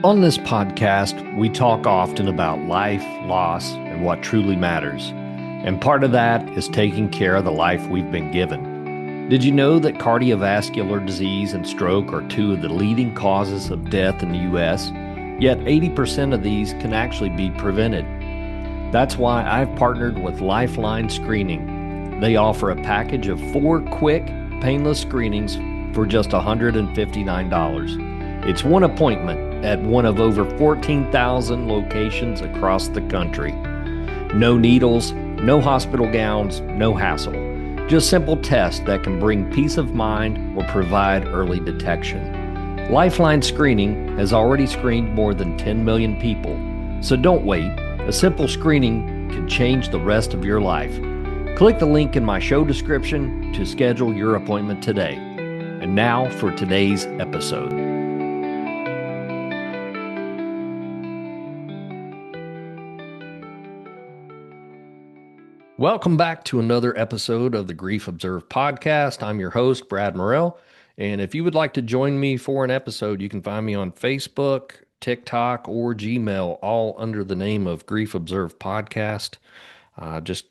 On this podcast, we talk often about life, loss, and what truly matters. And part of that is taking care of the life we've been given. Did you know that cardiovascular disease and stroke are two of the leading causes of death in the U.S.? Yet 80% of these can actually be prevented. That's why I've partnered with Lifeline Screening. They offer a package of 4 quick, painless screenings for just $159. It's one appointment at one of over 14,000 locations across the country. No needles, no hospital gowns, no hassle. Just simple tests that can bring peace of mind or provide early detection. Lifeline Screening has already screened more than 10 million people, so don't wait. A simple screening can change the rest of your life. Click the link in my show description to schedule your appointment today. And now for today's episode. Welcome back to another episode of the Grief Observed podcast. I'm your host, Brad Morrell. And if you would like to join me for an episode, you can find me on Facebook, TikTok, or Gmail, all under the name of Grief Observed Podcast. Just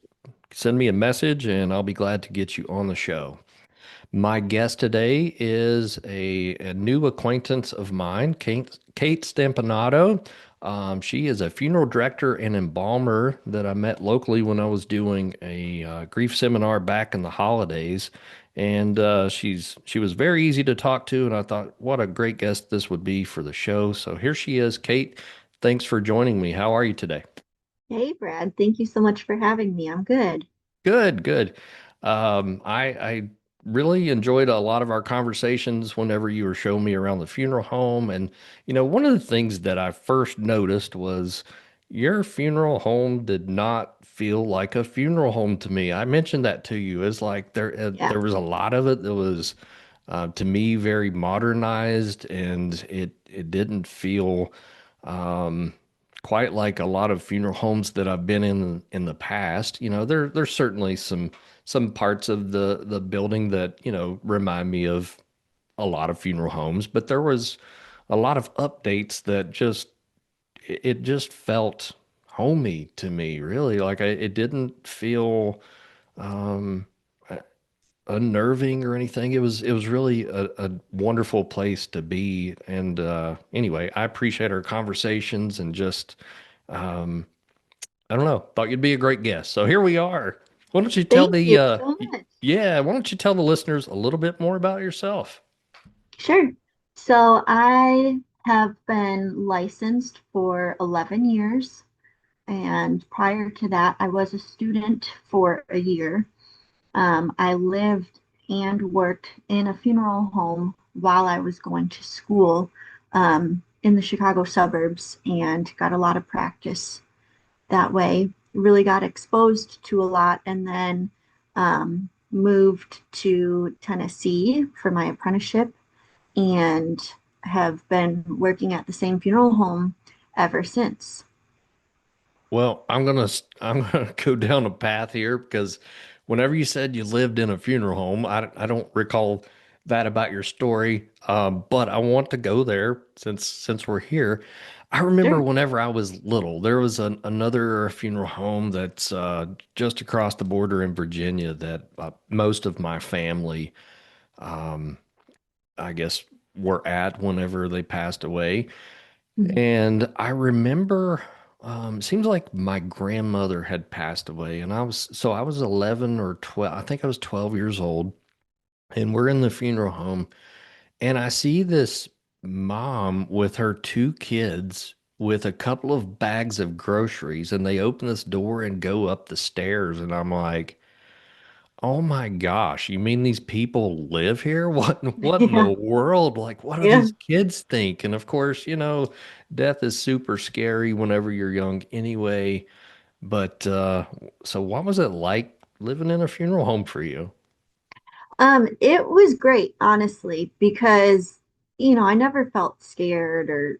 send me a message and I'll be glad to get you on the show. My guest today is a new acquaintance of mine, Kate Stampanato. She is a funeral director and embalmer that I met locally when I was doing a grief seminar back in the holidays. And she was very easy to talk to, and I thought, what a great guest this would be for the show. So here she is, Kate. Thanks for joining me. How are you today? Hey, Brad. Thank you so much for having me. I'm good. Good, good. I really enjoyed a lot of our conversations whenever you were showing me around the funeral home. And, one of the things that I first noticed was your funeral home did not feel like a funeral home to me. I mentioned that to you. It's like Yeah. there was a lot of it that was, to me, very modernized, and it didn't feel um, quite like a lot of funeral homes that I've been in the past. There's certainly some parts of the building that, remind me of a lot of funeral homes, but there was a lot of updates that it just felt homey to me, really. It didn't feel um unnerving or anything. It was really a wonderful place to be. And anyway, I appreciate our conversations and just um I don't know, thought you'd be a great guest. So here we are. Why don't you tell Thank the you so much. yeah, why don't you tell the listeners a little bit more about yourself? Sure. So I have been licensed for 11 years. And prior to that, I was a student for a year. I lived and worked in a funeral home while I was going to school in the Chicago suburbs and got a lot of practice that way. Really got exposed to a lot, and then moved to Tennessee for my apprenticeship and have been working at the same funeral home ever since. Well, I'm gonna go down a path here because whenever you said you lived in a funeral home, I don't recall that about your story. But I want to go there since we're here. I remember Sure. whenever I was little, there was another funeral home that's just across the border in Virginia that most of my family, um, I guess, were at whenever they passed away. Mhm. And I remember, it seems like my grandmother had passed away, and I was 11 or 12. I think I was 12 years old, and we're in the funeral home, and I see this mom with her 2 kids with a couple of bags of groceries, and they open this door and go up the stairs, and I'm like, oh my gosh, you mean these people live here? What in the Yeah. world? Like, what do Yeah. these kids think? And of course, death is super scary whenever you're young anyway. But so what was it like living in a funeral home for you? It was great, honestly, because I never felt scared or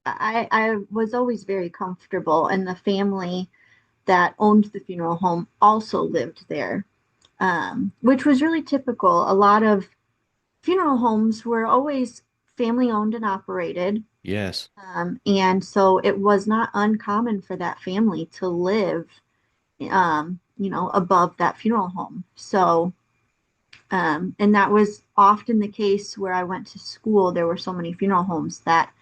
I was always very comfortable, and the family that owned the funeral home also lived there, which was really typical. A lot of funeral homes were always family owned and operated. Yes. And so it was not uncommon for that family to live, above that funeral home. So, and that was often the case where I went to school. There were so many funeral homes that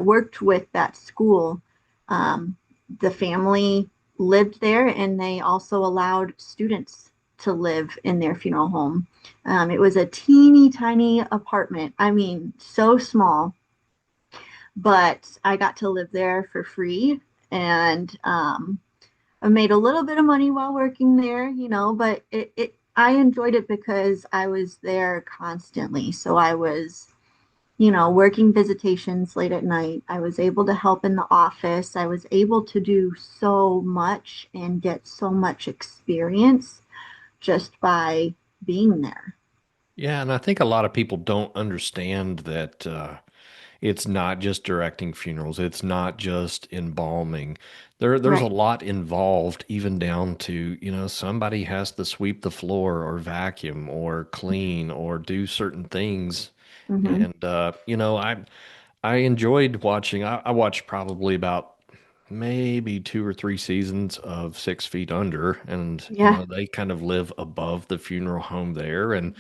worked with that school. Um, the family lived there, and they also allowed students to live in their funeral home. It was a teeny tiny apartment. I mean, so small, but I got to live there for free. And I made a little bit of money while working there, but I enjoyed it because I was there constantly. So I was, working visitations late at night. I was able to help in the office. I was able to do so much and get so much experience just by being there. Yeah, and I think a lot of people don't understand that it's not just directing funerals. It's not just embalming. There's a Right. lot involved, even down to, somebody has to sweep the floor or vacuum or clean or do certain things. Mm-hmm. And I enjoyed watching. I watched probably about maybe two or three seasons of 6 Feet Under, and Yeah. they kind of live above the funeral home there, and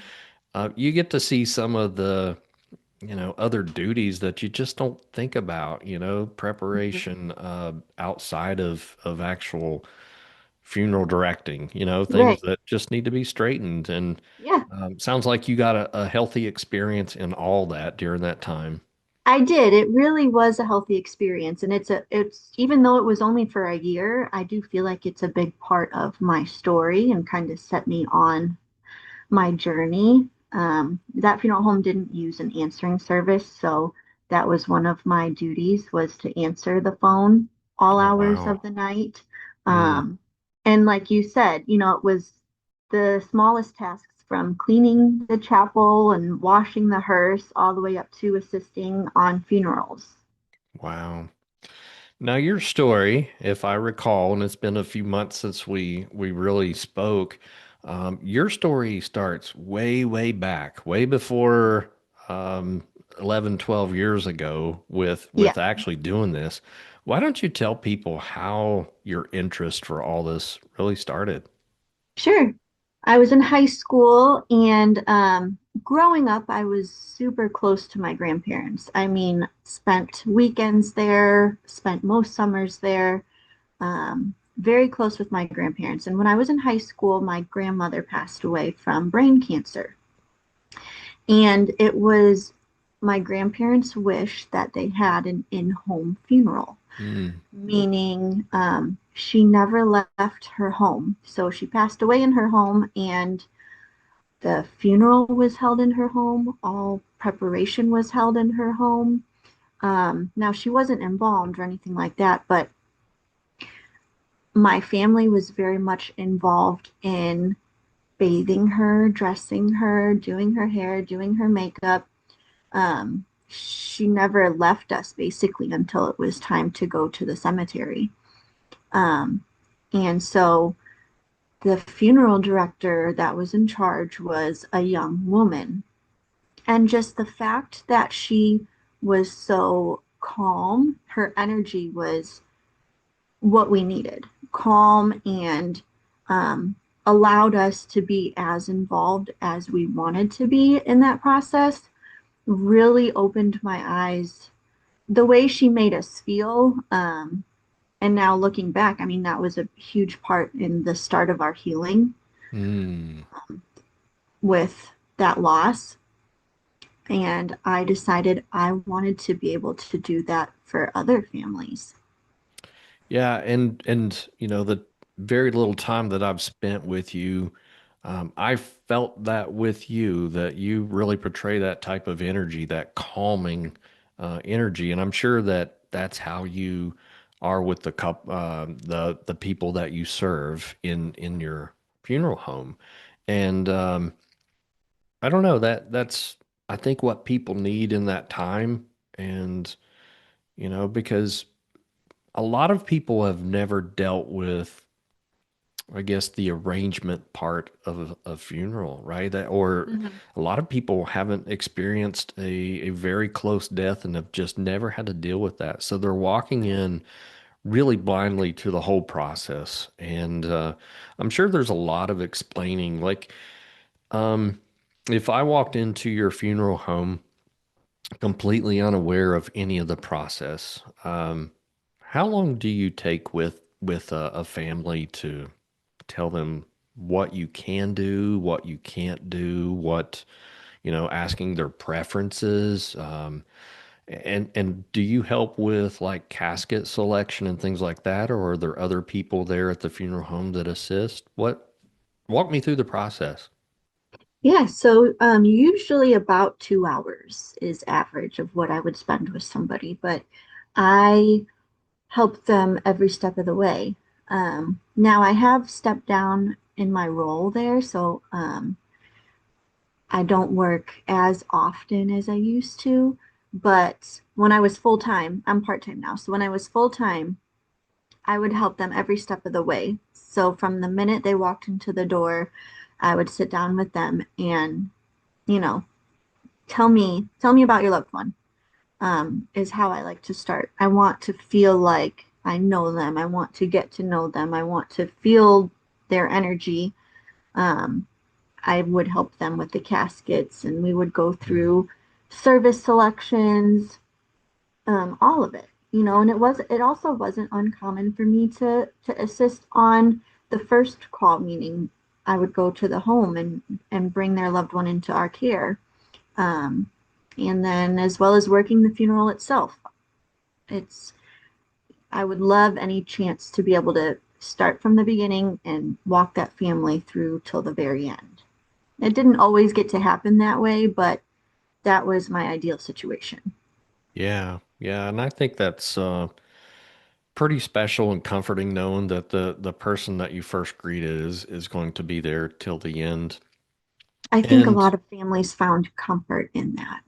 you get to see some of the other duties that you just don't think about, Mm-hmm. preparation outside of actual funeral directing, things Right. that just need to be straightened. And Yeah. sounds like you got a healthy experience in all that during that time. I did. It really was a healthy experience. And it's even though it was only for a year, I do feel like it's a big part of my story and kind of set me on my journey. That funeral home didn't use an answering service, so that was one of my duties was to answer the phone all Oh, hours wow. of the night. Mm, Um, and like you said, it was the smallest tasks from cleaning the chapel and washing the hearse all the way up to assisting on funerals. wow. Now, your story, if I recall, and it's been a few months since we really spoke, your story starts way, way back, way before 11, 12 years ago Yeah, with actually doing this. Why don't you tell people how your interest for all this really started? sure. I was in high school and growing up, I was super close to my grandparents. I mean, spent weekends there, spent most summers there, very close with my grandparents. And when I was in high school, my grandmother passed away from brain cancer. And it was my grandparents' wish that they had an in-home funeral, Mm, meaning she never left her home. So she passed away in her home, and the funeral was held in her home. All preparation was held in her home. Now, she wasn't embalmed or anything like that, but my family was very much involved in bathing her, dressing her, doing her hair, doing her makeup. She never left us basically until it was time to go to the cemetery. Um, and so the funeral director that was in charge was a young woman. And just the fact that she was so calm, her energy was what we needed calm and um, allowed us to be as involved as we wanted to be in that process really opened my eyes. The way she made us feel, and now looking back, I mean, that was a huge part in the start of our healing mm. with that loss. And I decided I wanted to be able to do that for other families. Yeah, and the very little time that I've spent with you, I felt that with you that you really portray that type of energy, that calming energy, and I'm sure that that's how you are with the people that you serve in your funeral home, and I don't know that's I think what people need in that time, and because a lot of people have never dealt with I guess the arrangement part of a funeral, right? Or Mhm. a lot of people haven't experienced a very close death and have just never had to deal with that. So they're walking in really blindly to the whole process. And I'm sure there's a lot of explaining. Like, um, if I walked into your funeral home completely unaware of any of the process, how long do you take with a family to tell them what you can do, what you can't do, what, asking their preferences? And do you help with like casket selection and things like that, or are there other people there at the funeral home that assist? Walk me through the process. Yeah, so usually about 2 hours is average of what I would spend with somebody, but I help them every step of the way. Now I have stepped down in my role there, so I don't work as often as I used to. But when I was full time, I'm part time now. So when I was full time, I would help them every step of the way. So from the minute they walked into the door, I would sit down with them and, you know, tell me about your loved one, is how I like to start. I want to feel like I know them. I want to get to know them. I want to feel their energy. Um, I would help them with the caskets and we would go Mhm. through service selections, all of it, and it also wasn't uncommon for me to assist on the first call, meaning I would go to the home and bring their loved one into our care. Um, and then as well as working the funeral itself. It's I would love any chance to be able to start from the beginning and walk that family through till the very end. It didn't always get to happen that way, but that was my ideal situation. Yeah, yeah, and I think that's pretty special and comforting knowing that the person that you first greeted is going to be there till the end. I think a And lot of families found comfort in that.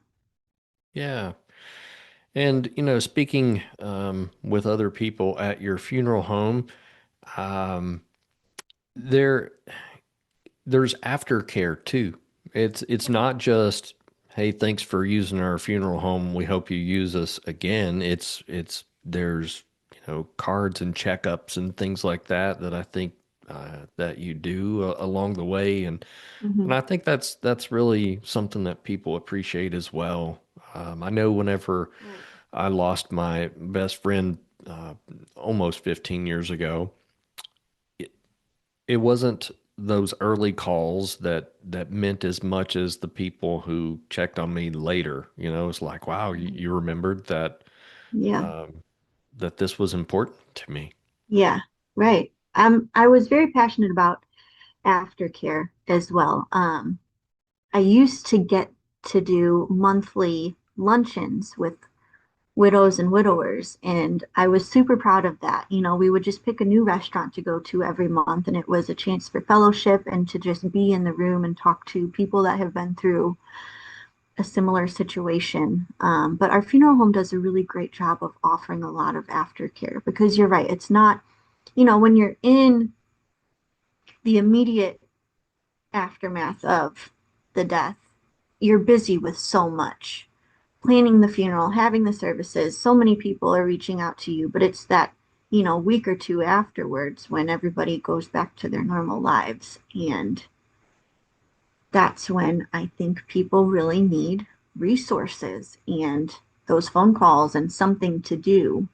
yeah, and speaking with other people at your funeral home, um, there there's aftercare too. It's not just, hey, thanks for using our funeral home. We hope you use us again. It's there's cards and checkups and things like that that I think that you do along the way, and Mhm. I think that's really something that people appreciate as well. I know whenever Right. I lost my best friend almost 15 years ago, it wasn't those early calls that meant as much as the people who checked on me later. It's like, wow, Mhm. you remembered Yeah. um, that this was important to me. Yeah. Right. I was very passionate about aftercare as well. I used to get to do monthly luncheons with widows and widowers, and I was super proud of that. We would just pick a new restaurant to go to every month, and it was a chance for fellowship and to just be in the room and talk to people that have been through a similar situation. But our funeral home does a really great job of offering a lot of aftercare because you're right. It's not, when you're in the immediate aftermath of the death, you're busy with so much. Planning the funeral, having the services, so many people are reaching out to you, but it's that, week or two afterwards when everybody goes back to their normal lives. And that's when I think people really need resources and those phone calls and something to do,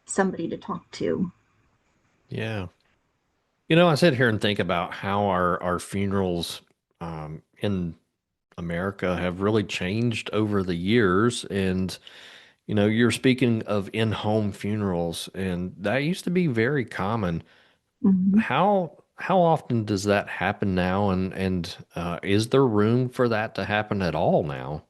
somebody to talk to. Yeah. I sit here and think about how our funerals in America have really changed over the years. And, you're speaking of in-home funerals, and that used to be very common. Mm-hmm. How often does that happen now? And is there room for that to happen at all now?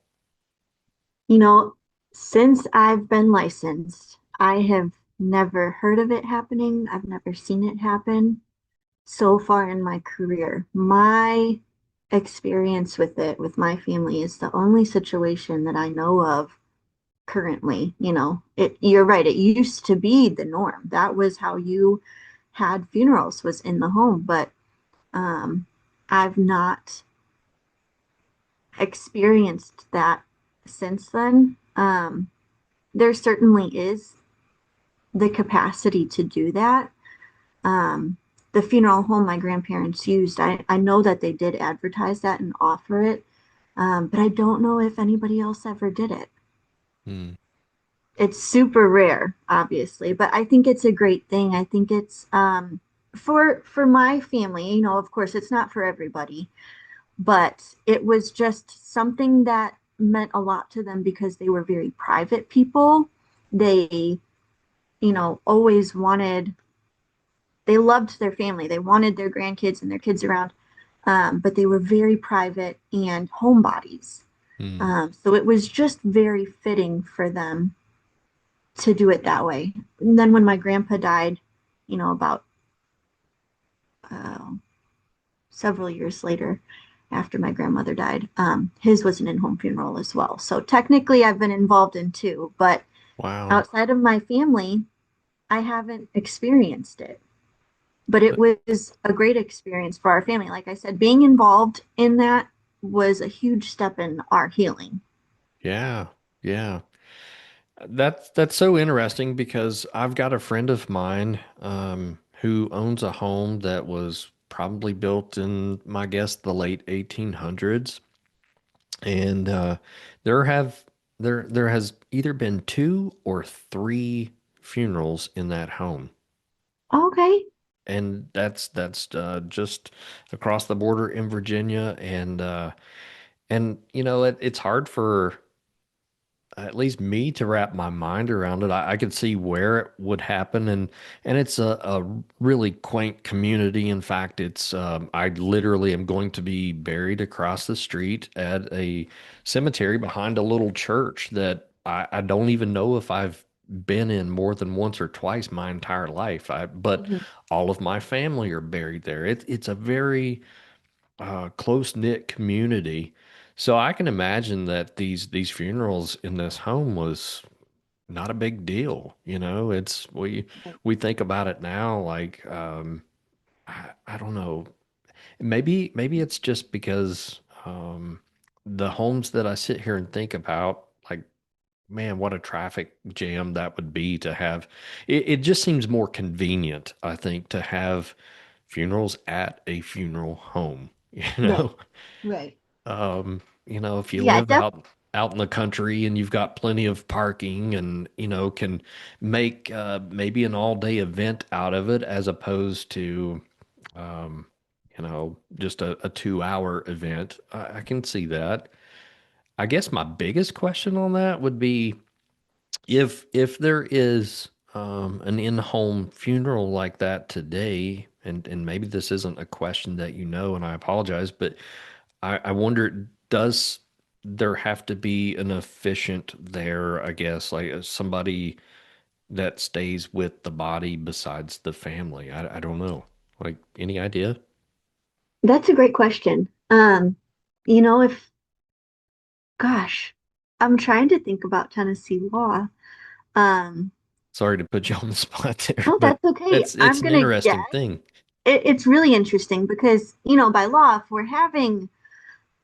You know, since I've been licensed, I have never heard of it happening. I've never seen it happen so far in my career. My experience with it with my family is the only situation that I know of currently. You're right, it used to be the norm. That was how you had funerals was in the home, but um, I've not experienced that since then. There certainly is the capacity to do that. Um, the funeral home my grandparents used, I know that they did advertise that and offer it, but I don't know if anybody else ever did it. Hmm. It's super rare, obviously, but I think it's a great thing. I think it's for my family, of course, it's not for everybody, but it was just something that meant a lot to them because they were very private people. They, always they loved their family. They wanted their grandkids and their kids around, but they were very private and homebodies. Hmm. So it was just very fitting for them to do it that way. And then when my grandpa died, about uh, several years later, after my grandmother died, his was an in-home funeral as well. So technically, I've been involved in two, but Wow. outside of my family, I haven't experienced it. But it was a great experience for our family. Like I said, being involved in that was a huge step in our healing. Yeah. Yeah. That's so interesting because I've got a friend of mine who owns a home that was probably built in, my guess, the late 1800s, and there have there has either been two or three funerals in that home, Okay. and that's just across the border in Virginia, and it's hard for at least me to wrap my mind around it. I could see where it would happen, and it's a really quaint community. In fact, it's I literally am going to be buried across the street at a cemetery behind a little church that I don't even know if I've been in more than once or twice my entire life. But Mhm. all of my family are buried there. It's a very close-knit community. So I can imagine that these funerals in this home was not a big deal. It's we think about it now like I don't know. Maybe it's just because the homes that I sit here and think about, like, man, what a traffic jam that would be to have. It just seems more convenient, I think, to have funerals at a funeral home. You Right. know, Right. if you Yeah, live out in the country and you've got plenty of parking and can make maybe an all day event out of it as opposed to um, just a 2 hour event. I can see that. I guess my biggest question on that would be if there is an in-home funeral like that today, and maybe this isn't a question that and I apologize, but I wonder, does there have to be an efficient there, I guess, like somebody that stays with the body besides the family? I don't know. Like, any idea? that's a great question. If, gosh, I'm trying to think about Tennessee law. Um, Sorry to put you on the spot there, no, but that's okay. it's I'm an gonna guess. interesting thing. It's really interesting because, by law, if we're having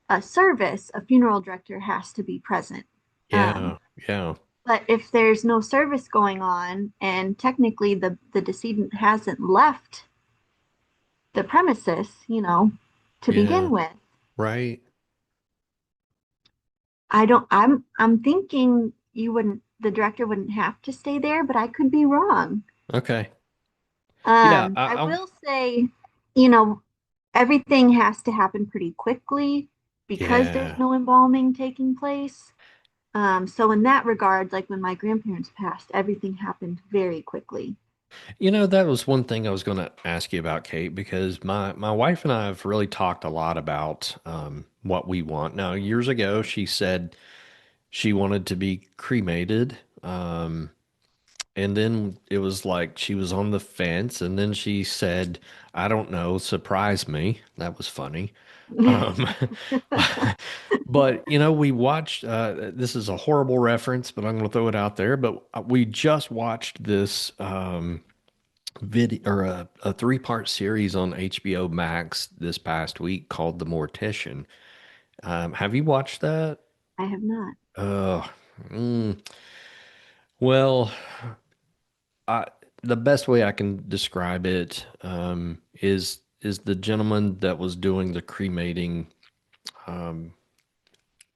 a service, a funeral director has to be present. Um, Yeah, yeah, but if there's no service going on and technically the decedent hasn't left the premises, to begin yeah, with, right. I'm thinking the director wouldn't have to stay there, but I could be wrong. Okay. Yeah, I will say, you know, everything has to happen pretty quickly because there's yeah. no embalming taking place. So in that regard, like when my grandparents passed, everything happened very quickly. That was one thing I was going to ask you about, Kate, because my wife and I have really talked a lot about what we want. Now, years ago, she said she wanted to be cremated. And then it was like she was on the fence. And then she said, I don't know, surprise me. That was funny. Um, but, we watched, this is a horrible reference, but I'm going to throw it out there. But we just watched this. video or a three-part series on HBO Max this past week called The Mortician. Have you watched that? I have not. Uh, mm, well, I the best way I can describe it is the gentleman that was doing the cremating um,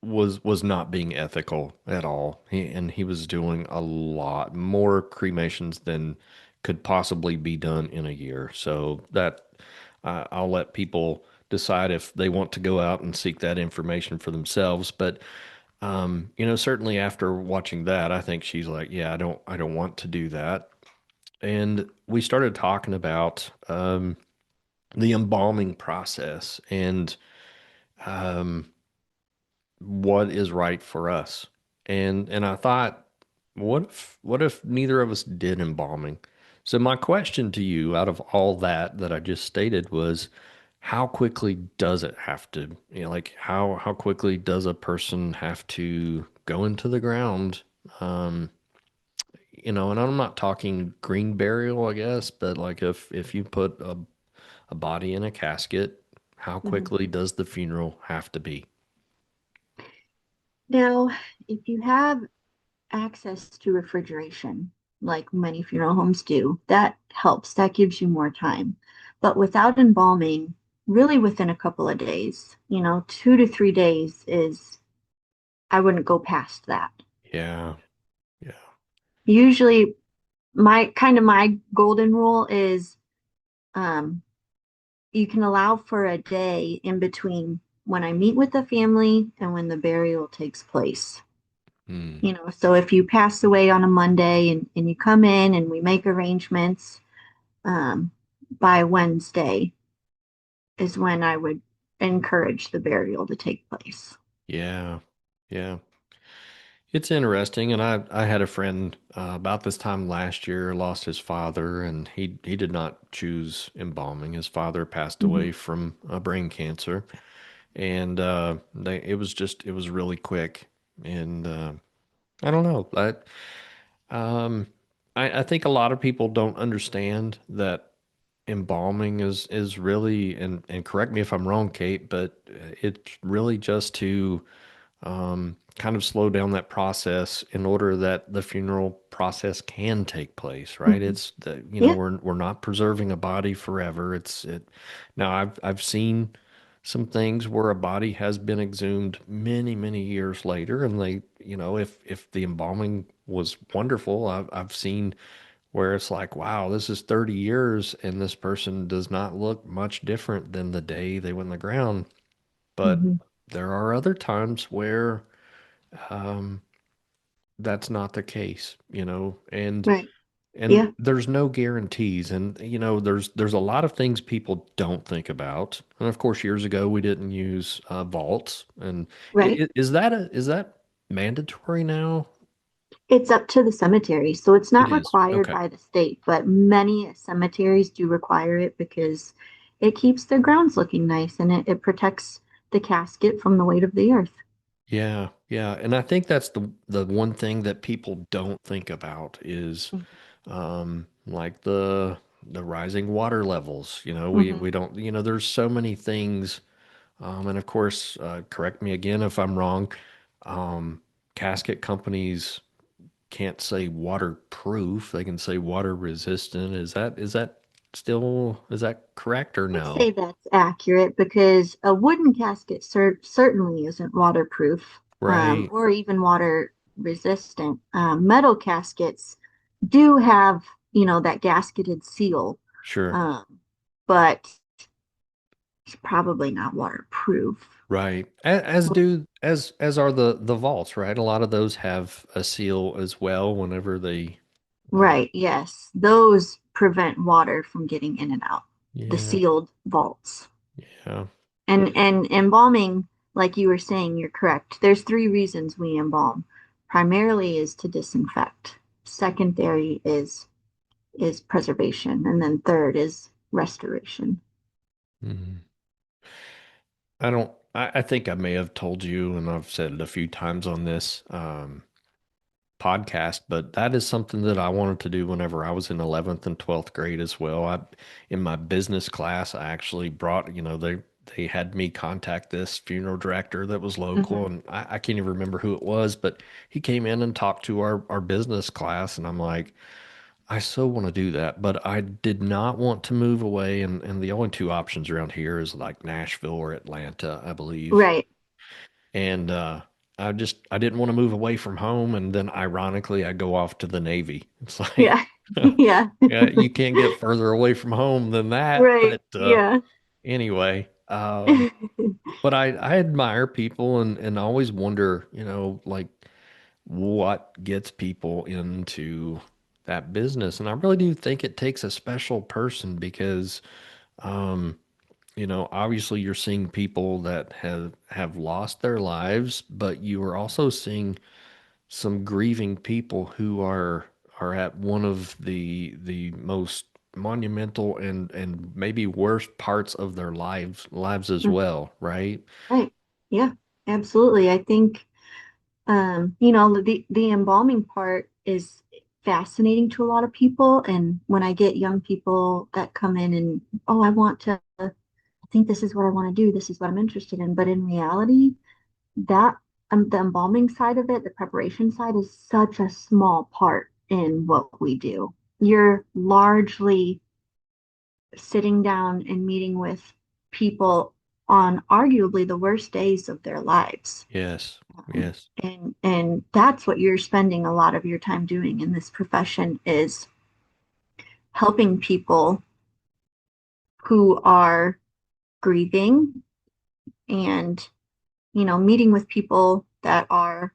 was not being ethical at all. And he was doing a lot more cremations than could possibly be done in a year. So that I'll let people decide if they want to go out and seek that information for themselves. But certainly after watching that, I think she's like, yeah, I don't want to do that. And we started talking about the embalming process and um, what is right for us. And I thought, what if neither of us did embalming? So my question to you, out of all that I just stated, was how quickly does it have to, like how quickly does a person have to go into the ground? Um, and I'm not talking green burial, I guess, but like if you put a body in a casket, how Mhm. quickly does the funeral have to be? Now, if you have access to refrigeration, like many funeral homes do, that helps. That gives you more time. But without embalming, really within a couple of days, 2 to 3 days is, I wouldn't go past that. Yeah, yeah. Usually, my golden rule is um, you can allow for a day in between when I meet with the family and when the burial takes place. Hmm. So if you pass away on a Monday and you come in and we make arrangements, um, by Wednesday is when I would encourage the burial to take place. Yeah, yeah. It's interesting, and I had a friend about this time last year lost his father, and he did not choose embalming. His father passed Hmm. away from brain cancer, and it was really quick, and I don't know. Um, I think a lot of people don't understand that embalming is really, and correct me if I'm wrong, Kate, but it's really just to kind of slow down that process in order that the funeral process can take place, right? Hmm. It's the, Yeah. we're not preserving a body forever. Now I've seen some things where a body has been exhumed many years later, and if the embalming was wonderful, I've seen where it's like, wow, this is 30 years and this person does not look much different than the day they went in the ground. But Hmm. there are other times where um, that's not the case, and Right. and Yeah. there's no guarantees, and there's a lot of things people don't think about. And of course, years ago we didn't use vaults, and Right. is that mandatory now? It's up to the cemetery. So it's It not is. required Okay. by the state, but many cemeteries do require it because it keeps their grounds looking nice and it protects the casket from the weight of the earth. Yeah, yeah, and I think that's the one thing that people don't think about is like the rising water levels. We Hmm. don't, there's so many things. And of course, correct me again if I'm wrong. Um, Casket companies can't say waterproof; they can say water resistant. Is that correct or I'd say no? that's accurate because a wooden casket certainly isn't waterproof, Right. or even water resistant. Metal caskets do have, that gasketed seal, Sure. um, but it's probably not waterproof. Right. As are the vaults, right? A lot of those have a seal as well whenever they Right, yes. Those prevent water from getting in and out, the yeah, sealed vaults. yeah. And embalming, like you were saying, you're correct. There's three reasons we embalm. Primarily is to disinfect. Secondary is preservation, and then third is restoration. Mhm. I think I may have told you, and I've said it a few times on this. podcast, but that is something that I wanted to do whenever I was in 11th and 12th grade as well. In my business class, I actually brought, they had me contact this funeral director that was local, Hmm. and I can't even remember who it was, but he came in and talked to our business class, and I'm like, I so want to do that, but I did not want to move away, and the only two options around here is like Nashville or Atlanta, I believe. Right. And I didn't want to move away from home. And then ironically, I go off to the Navy. It's like, Yeah. Yeah. yeah, you can't get further away from home than that. Right. But Yeah. anyway, but I admire people and always wonder, like what gets people into that business. And I really do think it takes a special person because, um, obviously you're seeing people that have lost their lives, but you are also seeing some grieving people who are at one of the most monumental and maybe worst parts of their lives as well, right? Right. Yeah, absolutely. I think the embalming part is fascinating to a lot of people. And when I get young people that come in and, oh, I think this is what I want to do, this is what I'm interested in. But in reality, that the embalming side of it, the preparation side is such a small part in what we do. You're largely sitting down and meeting with people on arguably the worst days of their lives. Yes. Um, Yes. and that's what you're spending a lot of your time doing in this profession is helping people who are grieving and meeting with people that are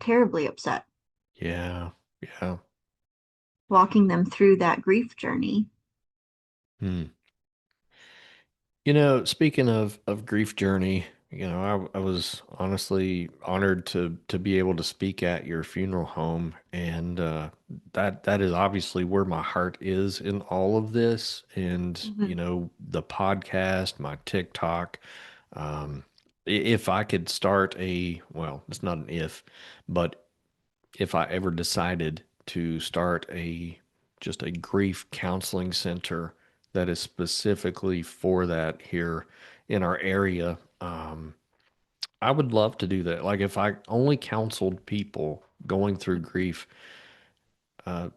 terribly upset, Yeah. Yeah. walking them through that grief journey. Hmm. Speaking of grief journey, I was honestly honored to be able to speak at your funeral home, and that is obviously where my heart is in all of this. And Mhm. the podcast, my TikTok. If I could start well, it's not an if, but if I ever decided to start just a grief counseling center that is specifically for that here in our area, I would love to do that. Like if I only counseled people going through grief, uh,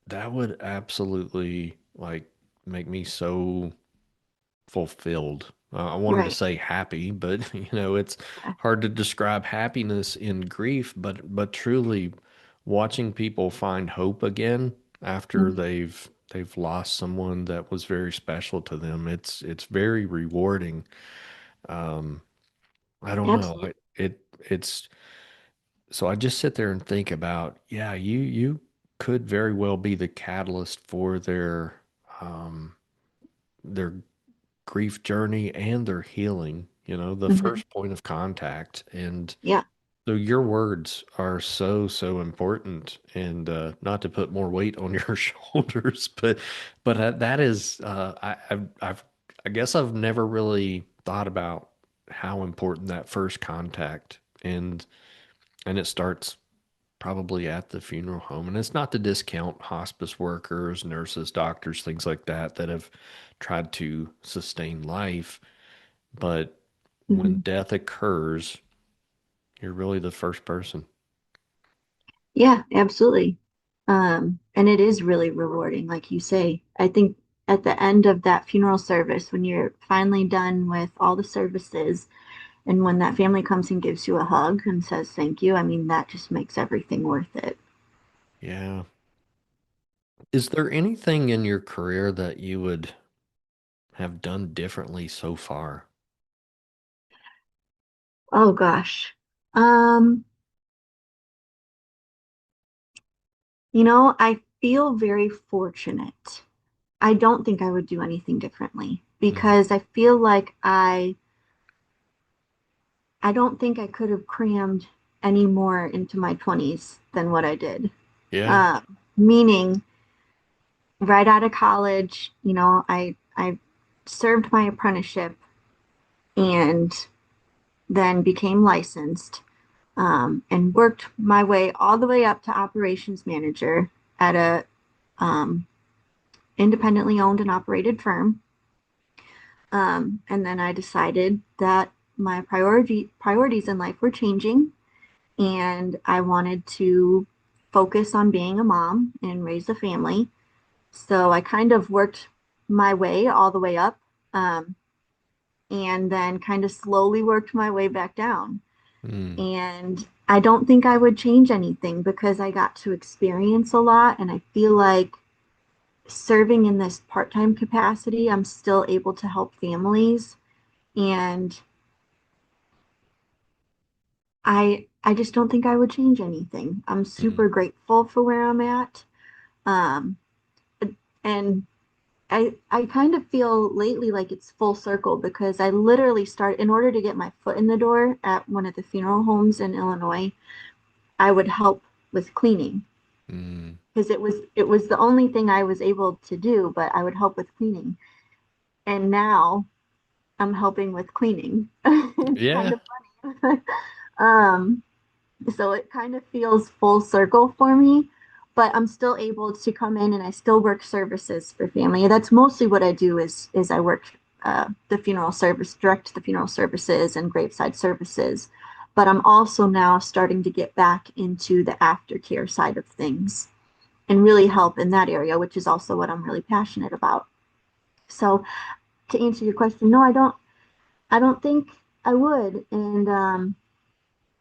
that would absolutely like make me so fulfilled. I wanted to Right. say happy, but it's Yeah. hard to describe happiness in grief, but truly watching people find hope again after Mhm. they've lost someone that was very special to them. It's very rewarding. Um, I don't know. Absolutely. It's so I just sit there and think about, yeah, you could very well be the catalyst for their grief journey and their healing, the Hmm. first point of contact. And Yeah. so your words are so, so important. And not to put more weight on your shoulders, but that is, I guess I've never really thought about how important that first contact and it starts probably at the funeral home. And it's not to discount hospice workers, nurses, doctors, things like that have tried to sustain life. But when Hmm. death occurs, you're really the first person. Yeah, absolutely. And it is really rewarding, like you say. I think at the end of that funeral service, when you're finally done with all the services, and when that family comes and gives you a hug and says thank you, I mean, that just makes everything worth it. Yeah. Is there anything in your career that you would have done differently so far? Oh gosh. Um, I feel very fortunate. I don't think I would do anything differently Mm. because I feel like I don't think I could have crammed any more into my 20s than what I did. Yeah. Meaning, right out of college, I served my apprenticeship and then became licensed. and worked my way all the way up to operations manager at a um, independently owned and operated firm. And then I decided that my priorities in life were changing, and I wanted to focus on being a mom and raise a family. So I kind of worked my way all the way up, um, and then kind of slowly worked my way back down. Mm, And I don't think I would change anything because I got to experience a lot. And I feel like serving in this part time capacity, I'm still able to help families. And I just don't think I would change anything. I'm mm. super grateful for where I'm at. Um, and I kind of feel lately like it's full circle because I literally started in order to get my foot in the door at one of the funeral homes in Illinois, I would help with cleaning Mm. because it was the only thing I was able to do, but I would help with cleaning. And now I'm helping with cleaning. It's kind Yeah. of funny. um, so it kind of feels full circle for me, but I'm still able to come in and I still work services for family. That's mostly what I do is I work the funeral service, direct the funeral services and graveside services. But I'm also now starting to get back into the aftercare side of things and really help in that area, which is also what I'm really passionate about. So to answer your question, no, I don't think I would. And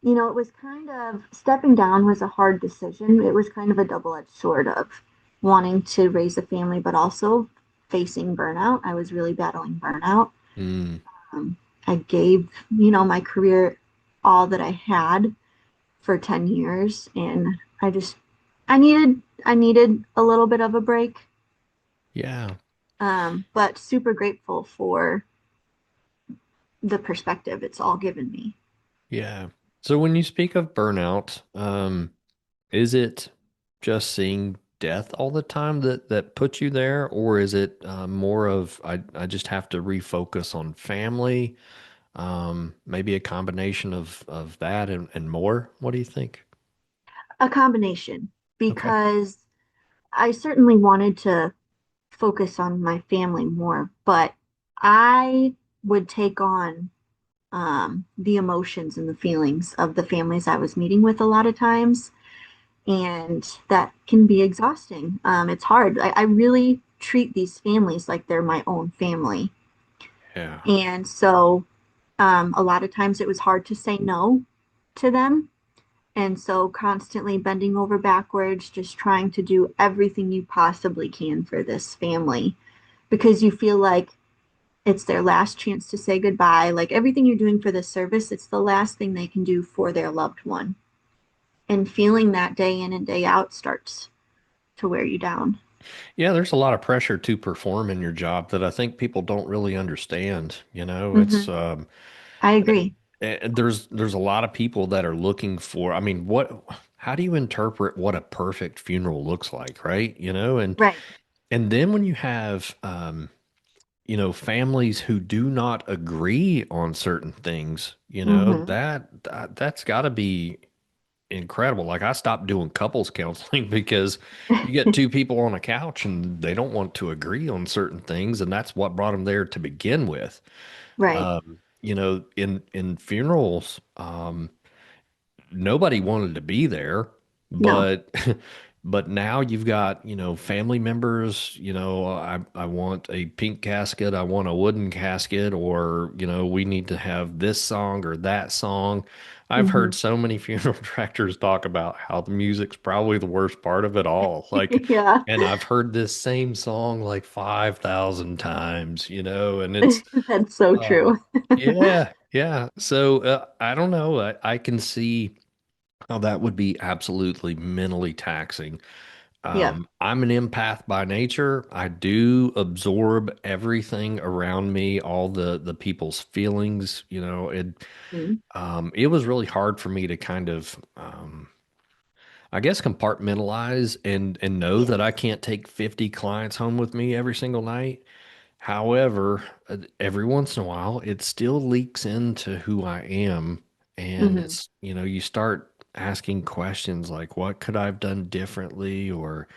it was kind of stepping down was a hard decision. It was kind of a double-edged sword of wanting to raise a family, but also facing burnout. I was really battling burnout. Mm. I gave, my career all that I had for 10 years, and I needed a little bit of a break. Yeah. But super grateful for the perspective it's all given me. Yeah. So when you speak of burnout, is it just seeing death all the time that puts you there, or is it more of I just have to refocus on family? Maybe a combination of that and more. What do you think? A combination, Okay. because I certainly wanted to focus on my family more, but I would take on the emotions and the feelings of the families I was meeting with a lot of times, and that can be exhausting. It's hard. I really treat these families like they're my own family. Yeah. And so a lot of times it was hard to say no to them. And so constantly bending over backwards, just trying to do everything you possibly can for this family because you feel like it's their last chance to say goodbye. Like everything you're doing for this service, it's the last thing they can do for their loved one. And feeling that day in and day out starts to wear you down. Yeah, there's a lot of pressure to perform in your job that I think people don't really understand. It's Hmm. I agree. there's a lot of people that are looking for, I mean, how do you interpret what a perfect funeral looks like, right? Right. And then when you have families who do not agree on certain things, Hmm. that's got to be incredible. Like I stopped doing couples counseling because you get two people on a couch and they don't want to agree on certain things, and that's what brought them there to begin with. Right. In funerals, nobody wanted to be there, No. but but now you've got, family members, I want a pink casket, I want a wooden casket, or, we need to have this song or that song. I've Hmm. heard so many funeral directors talk about how the music's probably the worst part of it all. Like, Yeah. and I've heard this same song like 5,000 times, and it's That's so um true. yeah, yeah. So I don't know. I can see how that would be absolutely mentally taxing. Yep. I'm an empath by nature. I do absorb everything around me, all the people's feelings. Mm. It was really hard for me to kind of, I guess, compartmentalize and know that I Yes. can't take 50 clients home with me every single night. However, every once in a while, it still leaks into who I am. And Hmm. it's, you start asking questions like, what could I have done differently? Or,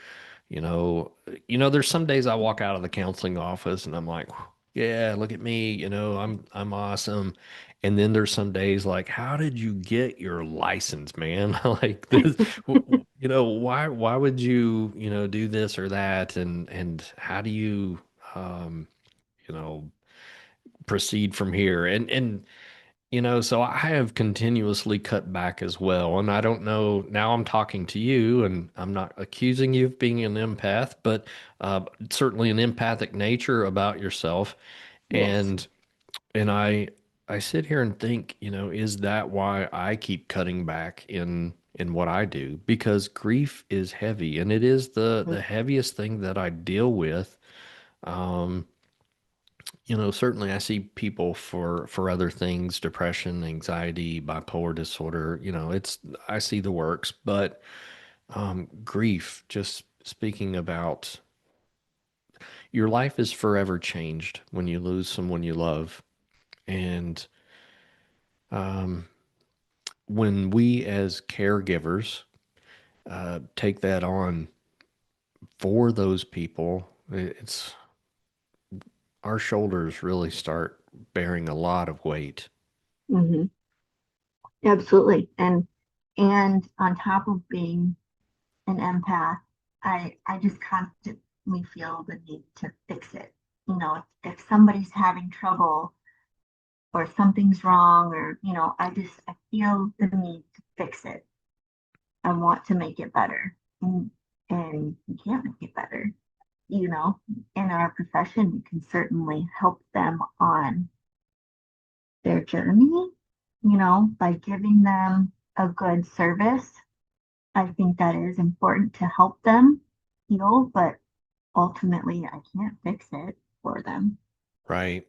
you know, there's some days I walk out of the counseling office and I'm like, yeah, look at me, I'm awesome. And then there's some days like, how did you get your license, man? Like this, why would you, do this or that? And how do you, um, you know, proceed from here? So I have continuously cut back as well. And I don't know, now I'm talking to you and I'm not accusing you of being an empath, but certainly an empathic nature about yourself. Yes. And and I sit here and think, is that why I keep cutting back in what I do? Because grief is heavy and it is the heaviest thing that I deal with. Um, certainly I see people for other things, depression, anxiety, bipolar disorder, I see the works, but grief, just speaking about your life is forever changed when you lose someone you love. And um, when we as caregivers take that on for those people, it's our shoulders really start bearing a lot of weight. Hmm. Absolutely. And on top of being an empath, I just constantly feel the need to fix it. If somebody's having trouble or something's wrong, or I feel the need to fix it. I want to make it better. And you can't make it better. You know, in our profession, we can certainly help them on their journey, by giving them a good service. I think that is important to help them heal, but ultimately I can't fix it for them. Right.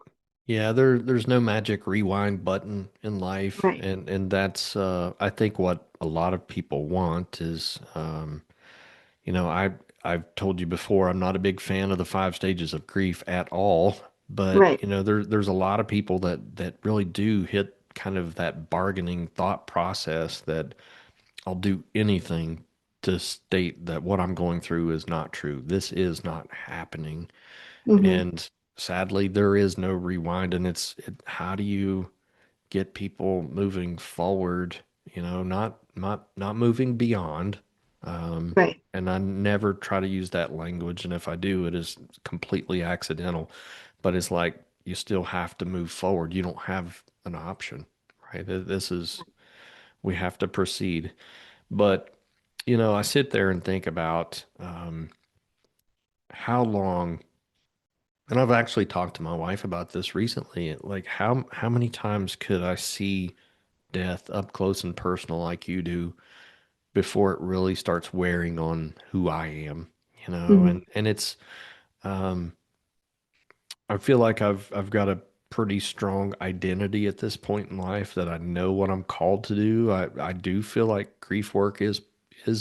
Yeah, there's no magic rewind button in life, Right. and that's I think what a lot of people want is you know, I I've told you before I'm not a big fan of the five stages of grief at all, but Right. there's a lot of people that really do hit kind of that bargaining thought process that I'll do anything to state that what I'm going through is not true. This is not happening. Hmm. And sadly, there is no rewind. And how do you get people moving forward? Not moving beyond. Um, Right. and I never try to use that language. And if I do, it is completely accidental. But it's like you still have to move forward. You don't have an option, right? This is we have to proceed. But I sit there and think about how long. And I've actually talked to my wife about this recently. Like how many times could I see death up close and personal like you do before it really starts wearing on who I am, Hmm. and it's um I feel like I've got a pretty strong identity at this point in life that I know what I'm called to do. I do feel like grief work is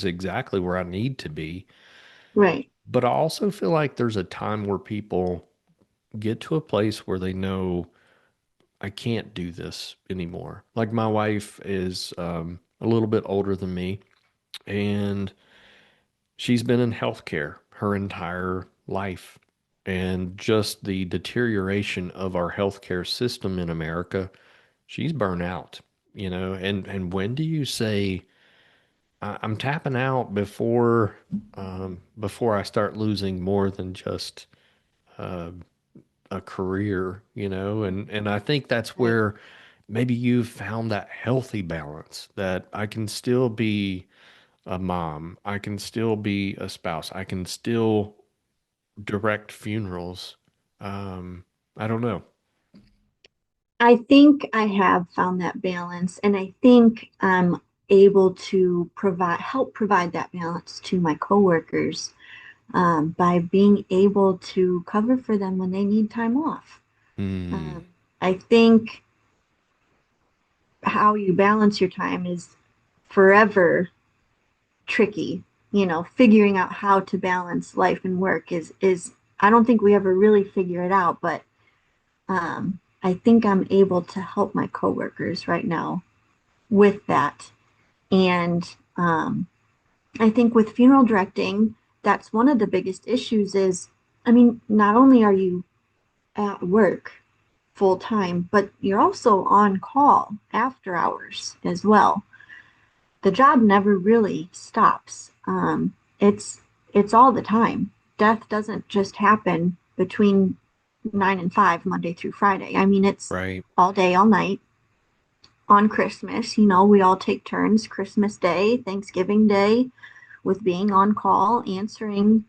exactly where I need to be. Right. But I also feel like there's a time where people get to a place where they know I can't do this anymore. Like my wife is a little bit older than me, and she's been in healthcare her entire life. And just the deterioration of our healthcare system in America, she's burnt out, and when do you say I'm tapping out before I start losing more than just uh, a career, and I think that's Right. where maybe you've found that healthy balance that I can still be a mom, I can still be a spouse, I can still direct funerals. Um, I don't know. I think I have found that balance, and I think I'm able to help provide that balance to my coworkers, by being able to cover for them when they need time off. Hmm. Um, I think how you balance your time is forever tricky. Figuring out how to balance life and work is I don't think we ever really figure it out, but I think I'm able to help my coworkers right now with that. And I think with funeral directing, that's one of the biggest issues is, I mean, not only are you at work full time, but you're also on call after hours as well. The job never really stops. It's all the time. Death doesn't just happen between 9 and 5, Monday through Friday. I mean, it's Right. all day, all night. On Christmas, we all take turns Christmas Day, Thanksgiving Day, with being on call, answering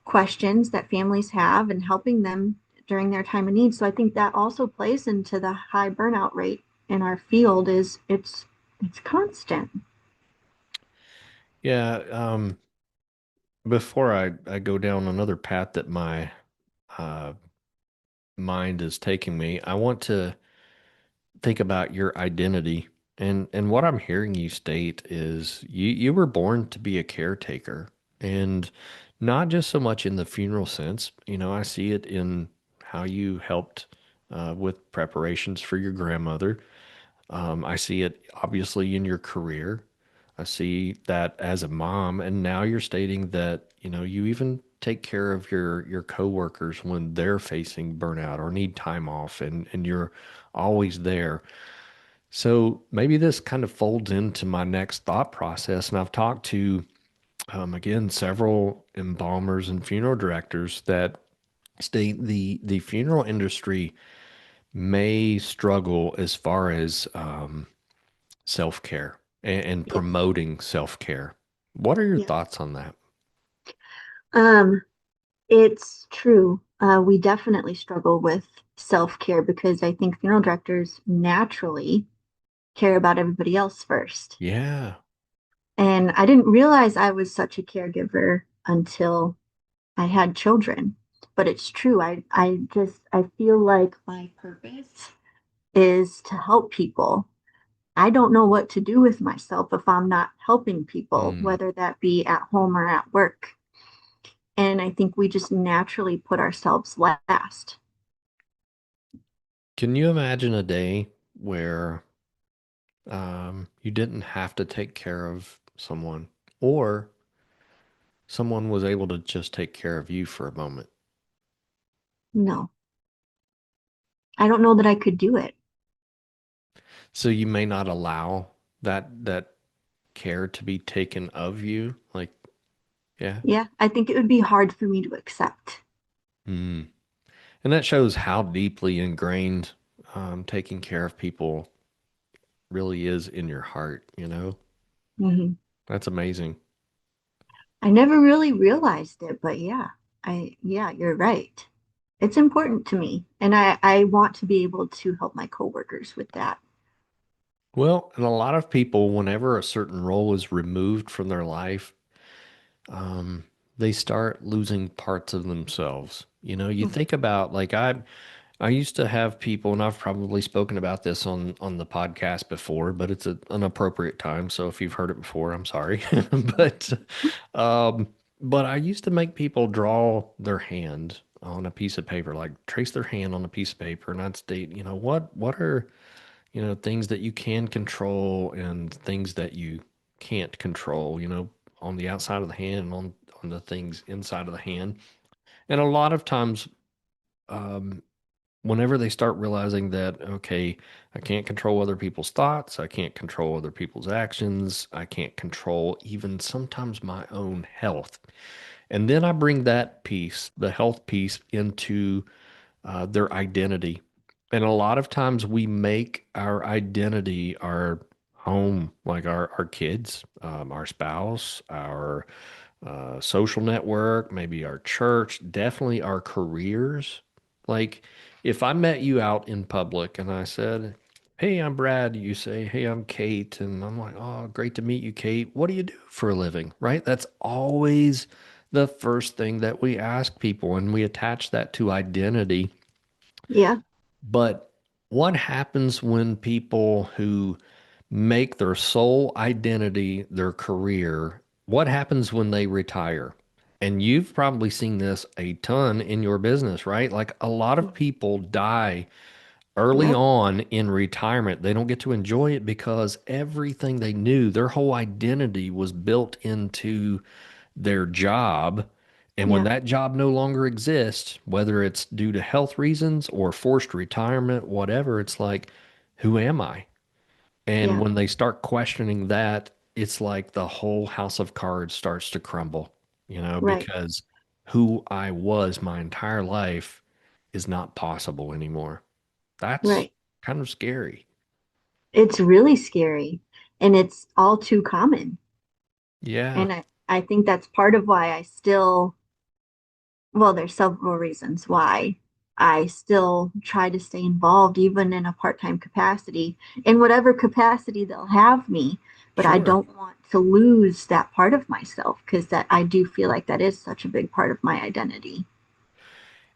questions that families have and helping them during their time of need. So I think that also plays into the high burnout rate in our field is it's constant. Yeah. Before I go down another path that my uh, mind is taking me, I want to think about your identity. And what I'm hearing you state is you were born to be a caretaker, and not just so much in the funeral sense. I see it in how you helped with preparations for your grandmother. I see it obviously in your career. I see that as a mom, and now you're stating that, you even take care of your coworkers when they're facing burnout or need time off, and you're always there. So maybe this kind of folds into my next thought process. And I've talked to, again, several embalmers and funeral directors that state the funeral industry may struggle as far as self-care and Yes. promoting self-care. What are your Yes. thoughts on that? Um, it's true. We definitely struggle with self-care because I think funeral directors naturally care about everybody else first. Yeah. And I didn't realize I was such a caregiver until I had children. But it's true. I feel like my purpose is to help people. I don't know what to do with myself if I'm not helping people, Hmm. whether that be at home or at work. And I think we just naturally put ourselves last. Can you imagine a day where you didn't have to take care of someone, or someone was able to just take care of you for a moment? No, I don't know that I could do it. So you may not allow that care to be taken of you. Like, yeah. Yeah, I think it would be hard for me to accept. Mm. And that shows how deeply ingrained taking care of people really is in your heart. Mhm. That's amazing. I never really realized it, but yeah, you're right. It's important to me, and I want to be able to help my coworkers with that. Well, and a lot of people, whenever a certain role is removed from their life, um, they start losing parts of themselves. You Mhm. think about, like, I used to have people, and I've probably spoken about this on the podcast before, but it's an appropriate time. So if you've heard it before, I'm sorry. But um, but I used to make people draw their hand on a piece of paper, like trace their hand on a piece of paper, and I'd state, what are, things that you can control and things that you can't control, on the outside of the hand and on the things inside of the hand. And a lot of times, um, whenever they start realizing that, okay, I can't control other people's thoughts, I can't control other people's actions, I can't control even sometimes my own health. And then I bring that piece, the health piece, into their identity. And a lot of times we make our identity our home, like our kids, our spouse, our social network, maybe our church, definitely our careers. Like, if I met you out in public and I said, "Hey, I'm Brad," you say, "Hey, I'm Kate." And I'm like, "Oh, great to meet you, Kate. What do you do for a living?" Right? That's always the first thing that we ask people, and we attach that to identity. Yeah, But what happens when people who make their sole identity their career? What happens when they retire? And you've probably seen this a ton in your business, right? Like, a lot of people die early Yep. on in retirement, they don't get to enjoy it because everything they knew, their whole identity was built into their job. And when Yeah. that job no longer exists, whether it's due to health reasons or forced retirement, whatever, it's like, who am I? And Yeah. when they start questioning that, it's like the whole house of cards starts to crumble, Right. because who I was my entire life is not possible anymore. That's Right. kind of scary. It's really scary and it's all too common. Yeah, And I think that's part of why I still, well, there's several reasons why I still try to stay involved, even in a part-time capacity, in whatever capacity they'll have me. But I sure. don't want to lose that part of myself because that I do feel like that is such a big part of my identity.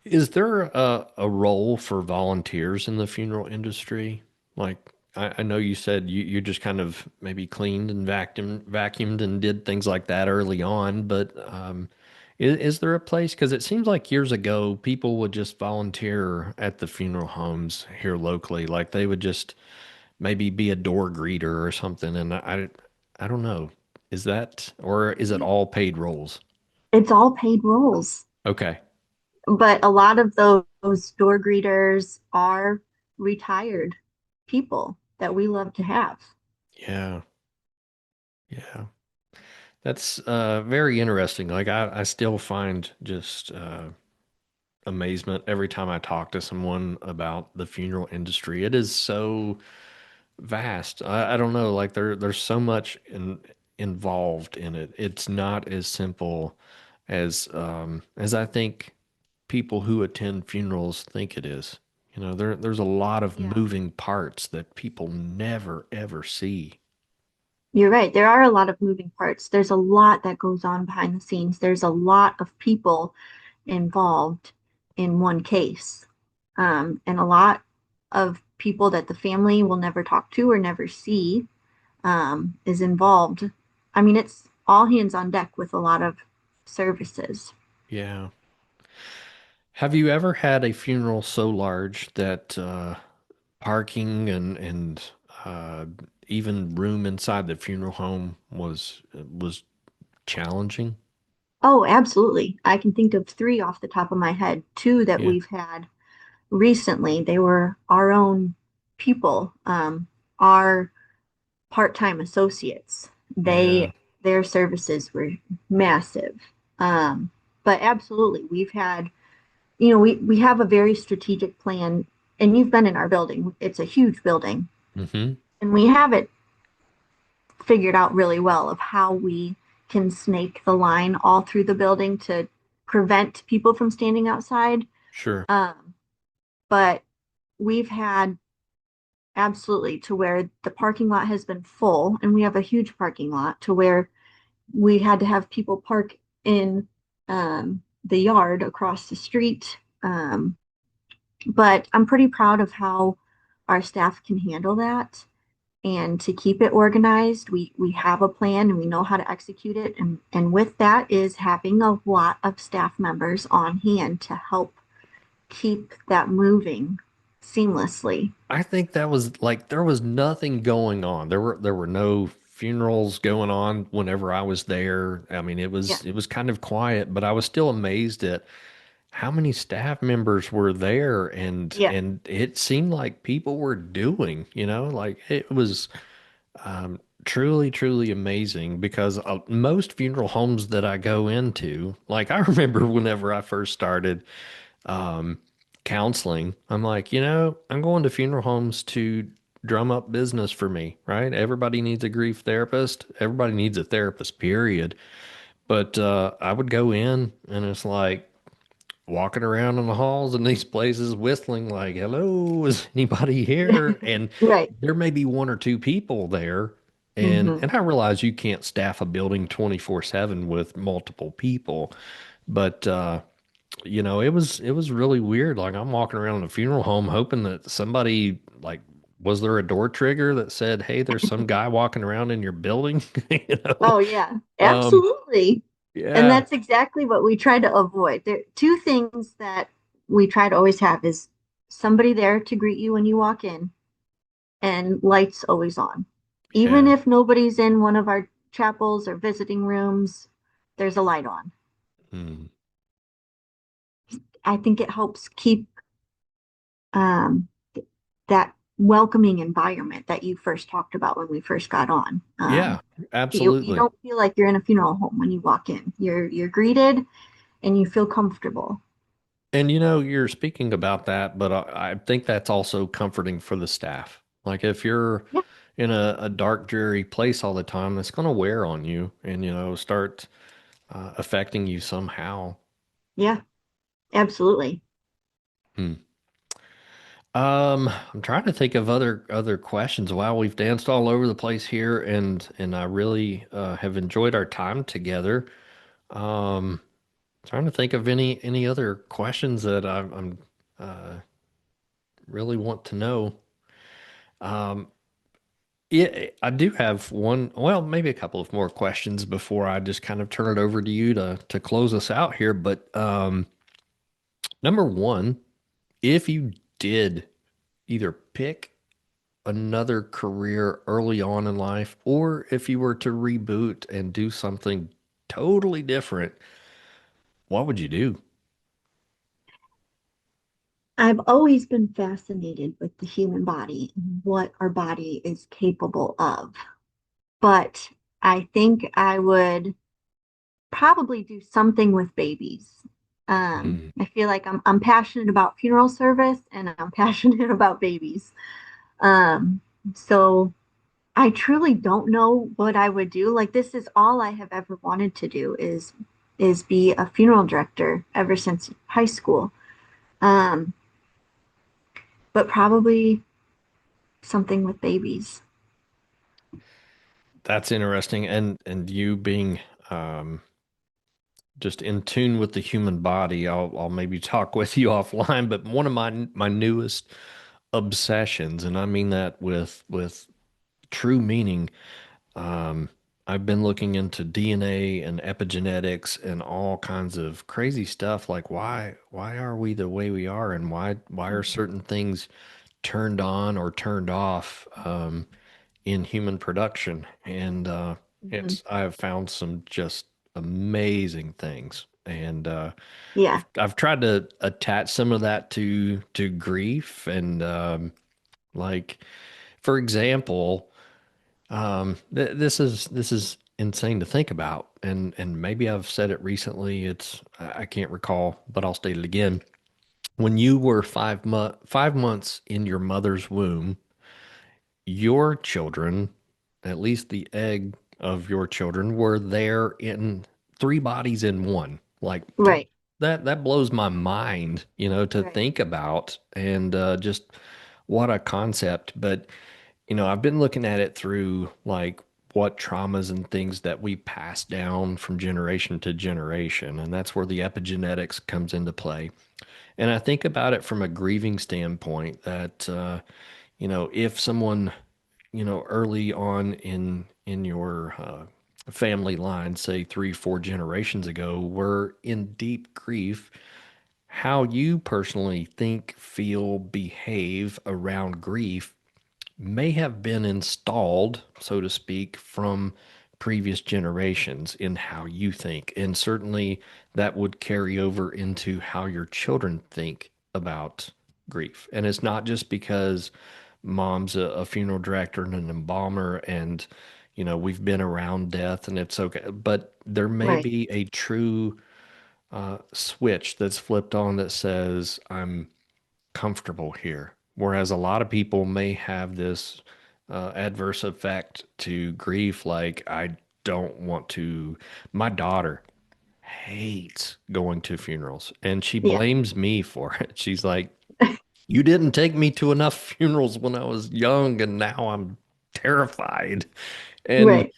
Is there a role for volunteers in the funeral industry? Like, I know you said you just kind of maybe cleaned and vacuumed and did things like that early on, but is there a place? Because it seems like years ago, people would just volunteer at the funeral homes here locally. Like they would just maybe be a door greeter or something. And I don't know. Is that, or is it all paid roles? It's all paid roles, Okay. but a lot of those door greeters are retired people that we love to have. Yeah. Yeah. That's very interesting. Like I still find just amazement every time I talk to someone about the funeral industry. It is so vast. I don't know, like there's so much involved in it. It's not as simple as I think people who attend funerals think it is. There's a lot of Yeah. moving parts that people never ever see. You're right. There are a lot of moving parts. There's a lot that goes on behind the scenes. There's a lot of people involved in one case, and a lot of people that the family will never talk to or never see is involved. I mean, it's all hands on deck with a lot of services. Yeah. Have you ever had a funeral so large that parking and uh, even room inside the funeral home was challenging? Oh, absolutely. I can think of three off the top of my head, two that Yeah, we've had recently. They were our own people, our part-time associates. yeah, Their services were massive. Um, but absolutely, we've had, we have a very strategic plan, and you've been in our building. It's a huge building, hmm, and we have it figured out really well of how we can snake the line all through the building to prevent people from standing outside. sure, Um, but we've had absolutely to where the parking lot has been full, and we have a huge parking lot to where we had to have people park in the yard across the street. But I'm pretty proud of how our staff can handle that. And to keep it organized, we have a plan and we know how to execute it. And with that is having a lot of staff members on hand to help keep that moving seamlessly. I think that was like there was nothing going on. There were no funerals going on whenever I was there. I mean, it Yeah. was it was kind of quiet, but I was still amazed at how many staff members were there, and Yeah. and it seemed like people were doing, like it was truly, truly amazing because most funeral homes that I go into, like I remember whenever I first started um, counseling, I'm like, I'm going to funeral homes to drum up business for me, right? Everybody needs a grief therapist. Everybody needs a therapist, period. But I would go in and it's like, walking around in the halls in these places whistling like, hello, is anybody here? And Right. there may be one or two people there. And Hmm. and I realize you can't staff a building 24/7 with multiple people, but it was really weird. Like I'm walking around in a funeral home hoping that somebody like was there a door trigger that said, "Hey, there's some guy walking around in your building?" You know? Oh, yeah, Um, absolutely. And yeah, that's exactly what we try to avoid. There two things that we try to always have is somebody there to greet you when you walk in, and lights always on. Even Yeah. if nobody's in one of our chapels or visiting rooms, there's a light on. Mm. I think it helps keep um, that welcoming environment that you first talked about when we first got on. Yeah, You absolutely. don't feel like you're in a funeral home when you walk in. You're greeted and you feel comfortable. And you're speaking about that, but I think that's also comforting for the staff. Like if you're Yeah, in a dark, dreary place all the time, that's going to wear on you and, start affecting you somehow. yeah, absolutely. Hmm. I'm trying to think of other questions. Wow, we've danced all over the place here, and I really have enjoyed our time together. Um, Trying to think of any other questions that I'm really want to know. Um, yeah, I do have one, well, maybe a couple of more questions before I just kind of turn it over to you to close us out here. But number one, if you did either pick another career early on in life, or if you were to reboot and do something totally different, what would you do? I've always been fascinated with the human body and what our body is capable of. But I think I would probably do something with babies. Hmm. I feel like I'm passionate about funeral service and I'm passionate about babies. Um, so I truly don't know what I would do. Like this is all I have ever wanted to do is be a funeral director ever since high school. Um, but probably something with babies. That's interesting. And you being um, just in tune with the human body, I'll maybe talk with you offline. But one of my newest obsessions, and I mean that with true meaning. Um, I've been looking into DNA and epigenetics and all kinds of crazy stuff. Like why are we the way we are, and why are Mhm. certain things turned on or turned off in human production? And Mhm. it's I have found some just amazing things, and Yeah, I've tried to attach some of that to grief and like for example. This is insane to think about, and maybe I've said it recently. I can't recall, but I'll state it again. When you were 5 months in your mother's womb, your children, at least the egg of your children, were there in three bodies in one. Like right, that blows my mind, to right. think about, and just what a concept. But I've been looking at it through like what traumas and things that we pass down from generation to generation. And that's where the epigenetics comes into play. And I think about it from a grieving standpoint that, if someone, early on in your family line, say 3, 4 generations ago, were in deep grief, how you personally think, feel, behave around grief may have been installed, so to speak, from previous generations in how you think. And certainly that would carry over into how your children think about grief. And it's not just because mom's a funeral director and an embalmer and we've been around death and it's okay, but there may Right. be a true switch that's flipped on that says I'm comfortable here. Whereas a lot of people may have this adverse effect to grief, like, I don't want to. My daughter hates going to funerals and she Yeah. blames me for it. She's like, you didn't take me to enough funerals when I was young and now I'm terrified. And Right.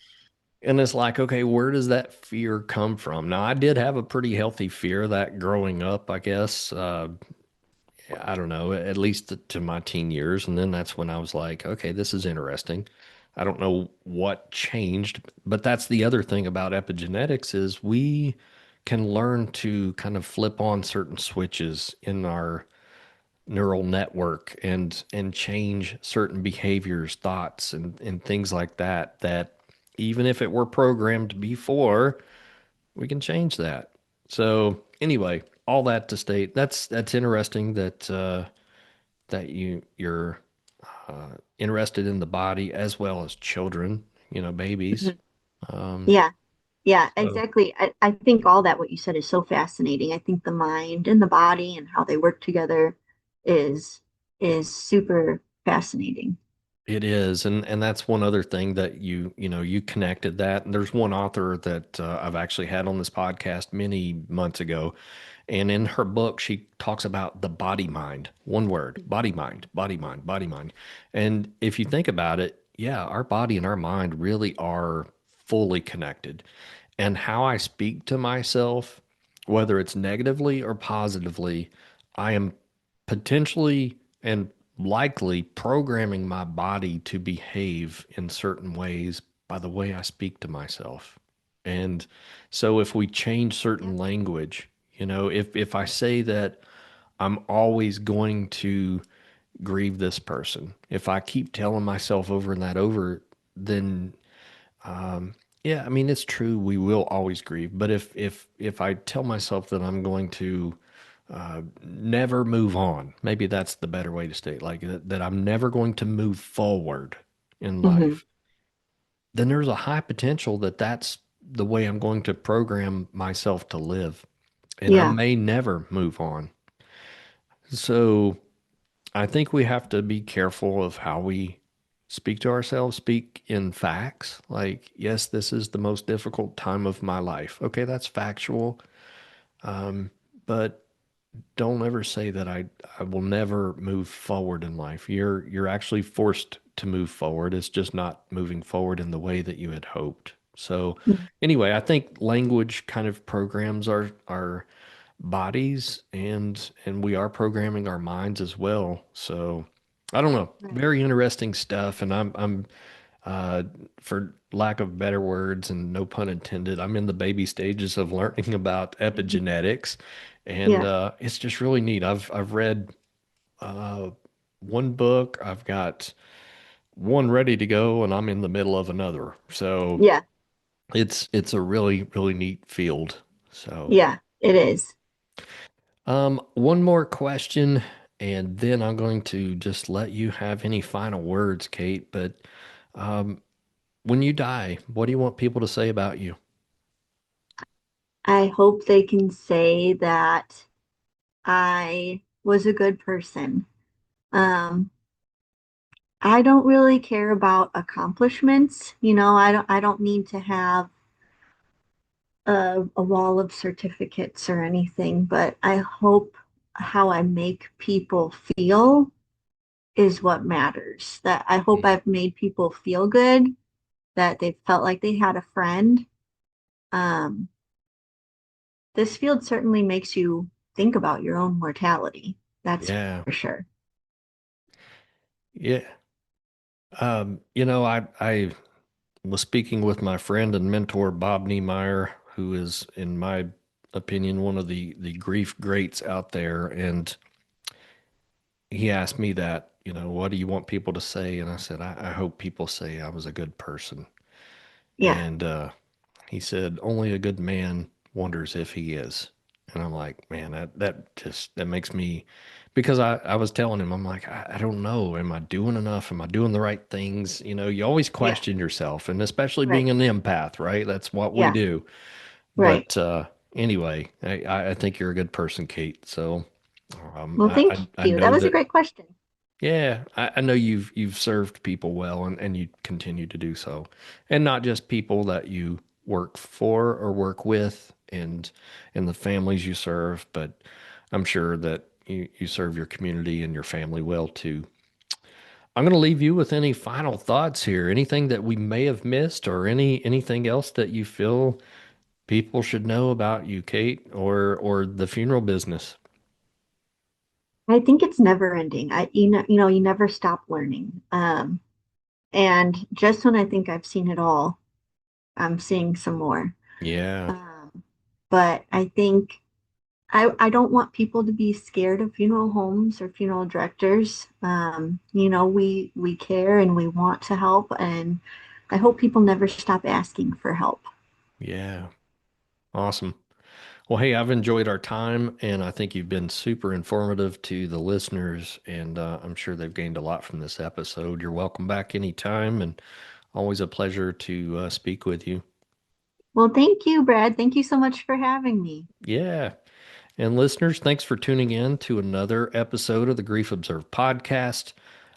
and it's like, okay, where does that fear come from? Now, I did have a pretty healthy fear of that growing up, I guess. I don't know, at least to my teen years. And then that's when I was like, okay, this is interesting. I don't know what changed, but that's the other thing about epigenetics is we can learn to kind of flip on certain switches in our neural network and change certain behaviors, thoughts, and things like that, that even if it were programmed before, we can change that. So anyway, all that to state, that's interesting that that you're interested in the body as well as children, babies. Mhm. Um, Yeah, yeah, so exactly. I think all that what you said is so fascinating. I think the mind and the body and how they work together is is super fascinating. it is, and that's one other thing that you connected that. And there's one author that I've actually had on this podcast many months ago, and in her book she talks about the body mind. One word: body mind, body mind, body mind. And if you think about it, yeah, our body and our mind really are fully connected. And how I speak to myself, whether it's negatively or positively, I am potentially and likely programming my body to behave in certain ways by the way I speak to myself. And so if we change Yeah. certain language, if I say that I'm always going to grieve this person, if I keep telling myself over and that over, then yeah, I mean it's true we will always grieve, but if I tell myself that I'm going to never move on, maybe that's the better way to state, like that I'm never going to move forward in Hmm. life, then there's a high potential that that's the way I'm going to program myself to live, and I Yeah. may never move on. So I think we have to be careful of how we speak to ourselves, speak in facts. Like, yes, this is the most difficult time of my life. Okay, that's factual. But don't ever say that I will never move forward in life. You're actually forced to move forward. It's just not moving forward in the way that you had hoped. So Mhm. anyway, I think language kind of programs our bodies and we are programming our minds as well. So I don't know. Right. Very interesting stuff. And I'm uh for lack of better words and no pun intended, I'm in the baby stages of learning about Mhm. epigenetics. And Yeah. it's just really neat. I've read one book, I've got one ready to go, and I'm in the middle of another. So Yeah. it's a really, really neat field. So Yeah. It is. one more question, and then I'm going to just let you have any final words, Kate. But um, when you die, what do you want people to say about you? I hope they can say that I was a good person. Um, I don't really care about accomplishments. I don't need to have a wall of certificates or anything, but I hope how I make people feel is what matters. That I hope I've made people feel good, that they felt like they had a friend. Um, this field certainly makes you think about your own mortality. That's Yeah, for sure. yeah. I was speaking with my friend and mentor Bob Niemeyer, who is, in my opinion, one of the grief greats out there, and he asked me that, what do you want people to say? And I said, I hope people say I was a good person. Yeah. And he said, only a good man wonders if he is. And I'm like, man, that makes me, because I was telling him, I'm like, I don't know. Am I doing enough? Am I doing the right things? You always Yeah. question yourself, and especially being Right. an empath, right? That's what we Yeah. do. Right. But anyway, I think you're a good person, Kate. So Well, thank I you. That know was a that, great question. yeah, I know you've served people well, and you continue to do so. And not just people that you work for or work with and the families you serve, but I'm sure that you serve your community and your family well too. I'm going to leave you with any final thoughts here. Anything that we may have missed or anything else that you feel people should know about you, Kate, or the funeral business. I think it's never ending. You never stop learning. And just when I think I've seen it all, I'm seeing some more. Yeah. But I think I don't want people to be scared of funeral homes or funeral directors. We care and we want to help, and I hope people never stop asking for help. Yeah. Awesome. Well, hey, I've enjoyed our time, and I think you've been super informative to the listeners, and I'm sure they've gained a lot from this episode. You're welcome back anytime, and always a pleasure to speak with you. Well, thank you, Brad. Thank you so much for having me. Yeah. And listeners, thanks for tuning in to another episode of the Grief Observed podcast.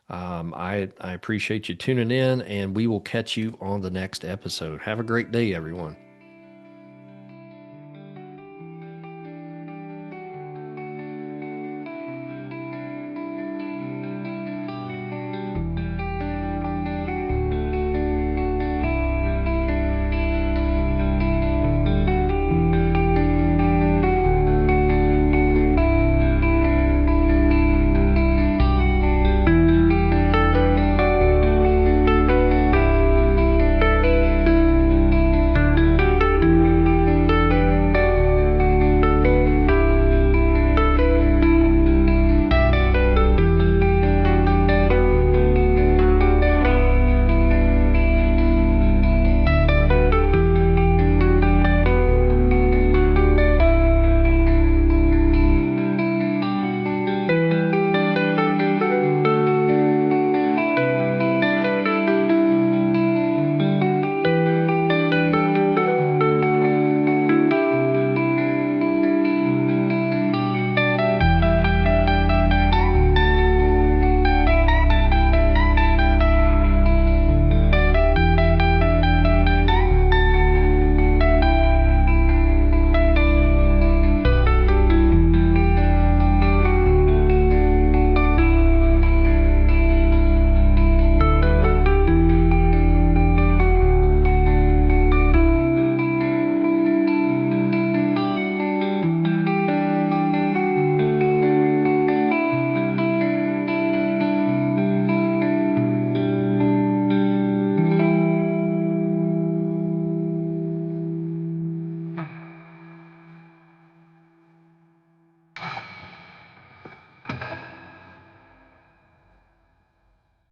I appreciate you tuning in, and we will catch you on the next episode. Have a great day, everyone.